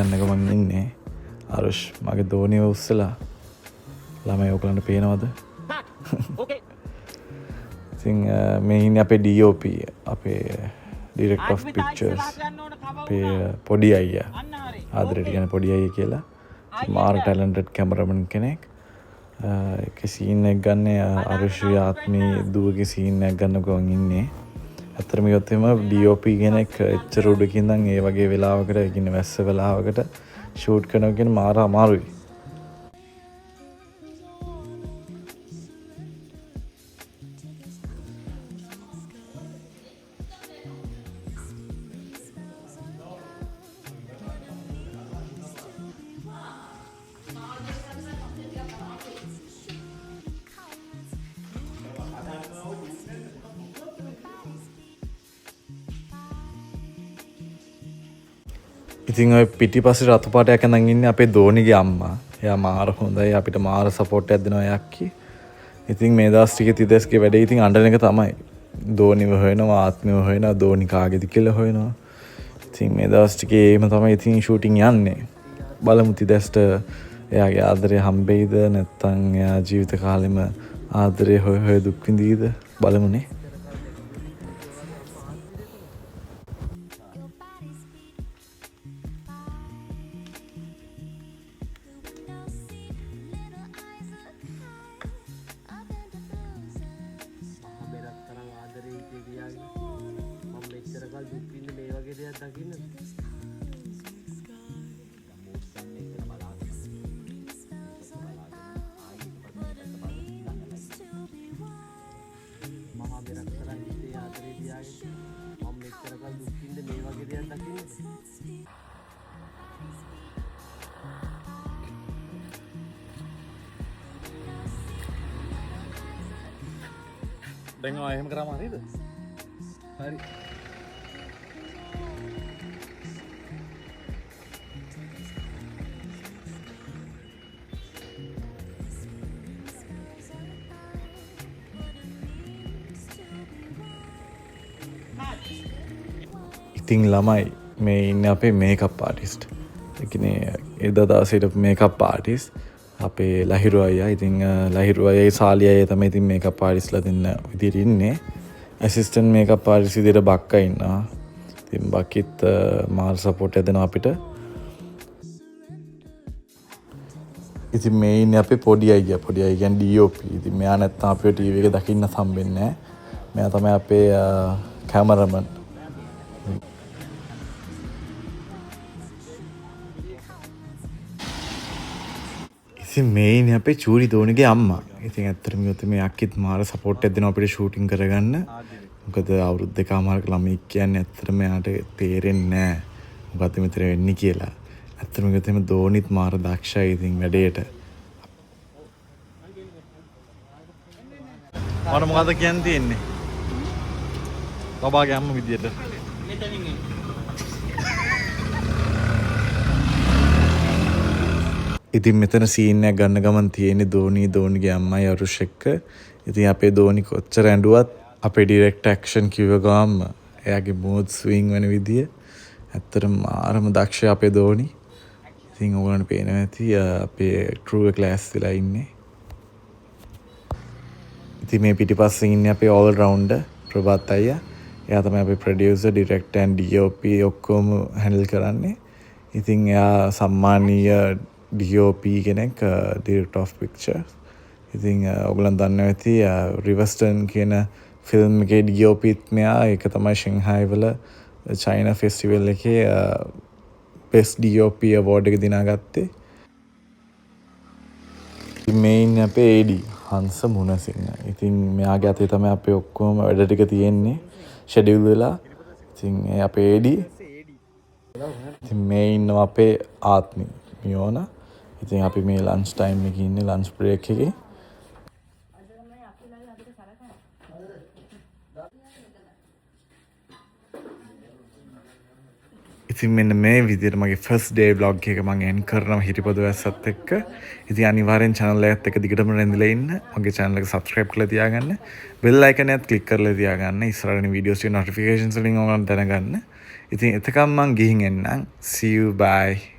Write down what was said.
යන්නක මං ඉන්නේ අරුෂ් මගේ දෝනිව උස්සලා ළමයි ඔයගලන්ට පේනවද? ඉතින් මේ ඉන්නේ අපේ DOP අපේ Director of Pictures අපේ පොඩි අයියා ආදරේට කියන්නේ පොඩි අයියා කියලා මාර ටැලන්ටඩ් කැමරාමන් කෙනෙක්. ඒක සීන් එක ගන්න අරුෂ්ගේ ආත්මී දුවගේ සීන් එක ගන්න ගමන් ඉන්නේ. ඇත්තටම කිව්වොත් එහෙම DOP කෙනෙක් එච්චර උඩකින් ඉඳන් ඒ වගේ වෙලාවකට ඒ කියන්නේ වැස්ස වෙලාවකට ෂූට් කරනවා කියන්නේ මාර අමාරුයි. ඉතින් ඔය පිටිපස්සේ රතු පාටයක් ඇඳන් ඉන්නේ අපේ දෝනිගේ අම්මා. එයා මාර හොඳයි අපිට මාර සපෝට් එකක් දෙනවා යක්කි. ඉතින් මේ දවස් ටිකේ තිදස්ගේ වැඩේ ඉතින් අඬන එක තමයි. දෝනිව හොයනවා ආත්මව හොයනවා දෝනි කාගේද කියලා හොයනවා. ඉතින් මේ දවස් ටිකේ එහෙම තමයි ඉතින් ෂූටින් යන්නේ. බලමු තිදස්ට එයාගේ ආදරය හම්බෙයිද නැත්නම් එයා ජීවිත කාලෙම ආදරය හොය හොය දුක් විඳීද බලමුනේ. දැන් ඔය එහෙම කරාම හරියද? හරි. ඉතින් ළමයි මේ ඉන්නේ අපේ මේකප් ආටිස්ට්. ඒ කියන්නේ එදා දවසේට මේකප් ආටිස්ට් අපේ ලහිරු අයියා. ඉතින් ලහිරු අයියයි සාලි අයියා තමයි ඉතින් මේකප් ආටිස්ට්ලා දෙන්න විදියට ඉන්නේ. ඇසිස්ටන්ට් මේකප් ආටිස්ට් විදියට බක්කා ඉන්නවා. ඉතින් බකිත් මාල් සපෝට් එක දෙනවා අපිට. ඉතින් මේ ඉන්නේ අපේ පොඩි අයියා. පොඩි අයියා කියන්නේ DOP. ඉතින් මෙයා නැත්තම් අපිට ටීවී එක දකින්න හම්බෙන්නේ නැහැ. මෙයා තමයි අපේ කැමරාමන්. ඉතින් මේ ඉන්නේ අපේ චූරි දෝනිගේ අම්මා. ඉතින් ඇත්තටම කිව්වොත් මේ අක්කිත් මාර සපෝට් එකක් දෙනවා අපිට ෂූටින් කරගන්න. මොකද අවුරුදු දෙකමාරක ළමයි කියන්නේ ඇත්තටම එයාට තේරෙන්නේ නැහැ. මොකද්ද මෙතන වෙන්නේ කියලා. ඇත්තටම කිව්වොත් එහෙම දෝනිත් මාර දක්ෂයි ඉතින් වැඩේට. මොන මොකද කියන්න තියෙන්නේ? බබාගේ අම්මා විදියට. ඉතින් මෙතන සීන් එක ගන්න ගමන් තියෙන්නේ දෝනිගේ අම්මයි අරුෂ් එක්ක. ඉතින් අපේ දෝනි කොච්චර ඇඬුවත් අපේ ඩිරෙක්ට් ඇක්ෂන් කිව්ව ගමන් එයාගේ මූඩ් ස්විං වෙන විදිය ඇත්තටම ආරම දක්ෂ අපේ දෝනි. ඉතින් ඔයගොල්ලන්ට පේනවා ඇති අපේ ක්‍රූ එක ක්ලාස් වෙලා ඉන්නේ. ඉතින් මේ පිටිපස්සේ ඉන්නේ අපේ ඕල් රවුන්ඩර් ප්‍රභාත් අයියා. එයා තමයි අපේ ප්‍රොඩියුසර් ඩිරෙක්ටර් ඇන්ඩ් DOP ඔක්කොම හැන්ඩල් කරන්නේ. ඉතින් එයා සම්මානීය DOP කෙනෙක් Director of Pictures. ඉතින් ඔයගොල්ලන් දන්නවා ඇති රිවර්ස්ටර්න් කියන ෆිල්ම් එකේ DOPත් මෙයා. ඒක තමයි ෂෙන්හායි වල චයිනා ෆෙස්ටිවල් එකේ බෙස්ට් DOP අවෝඩ් එක දිනාගත්තේ. මේ ඉන්නේ අපේ AD හංස මුණසිංහ. ඉතින් මෙයාගේ අතේ තමයි අපේ ඔක්කොම වැඩ ටික තියෙන්නේ ෂෙඩියුල් වෙලා. ඉතින් අපේ AD ඉතින් මේ ඉන්නවා අපේ ආත්මි මියෝනා. ඉතින් අපි මේ ලන්ච් ටයිම් එකේ ඉන්නේ ලන්ච් බ්‍රේක් එකේ. ඉතින් මෙන්න මේ විදිහට මගේ ෆස්ට් ඩේ vlog එක මම එන්ඩ් කරනවා හිරිපොද වැස්සත් එක්ක. ඉතින් අනිවාර්යෙන් channel එකත් එක්ක දිගටම රැඳිලා ඉන්න. මගේ channel එක subscribe කරලා තියාගන්න. bell icon එකත් click කරලා තියාගන්න. ඉස්සරහින් videos වල notifications වලින් ඔයාලට දැනගන්න. ඉතින් එතකම් මම ගිහින් එන්නම්. See you bye.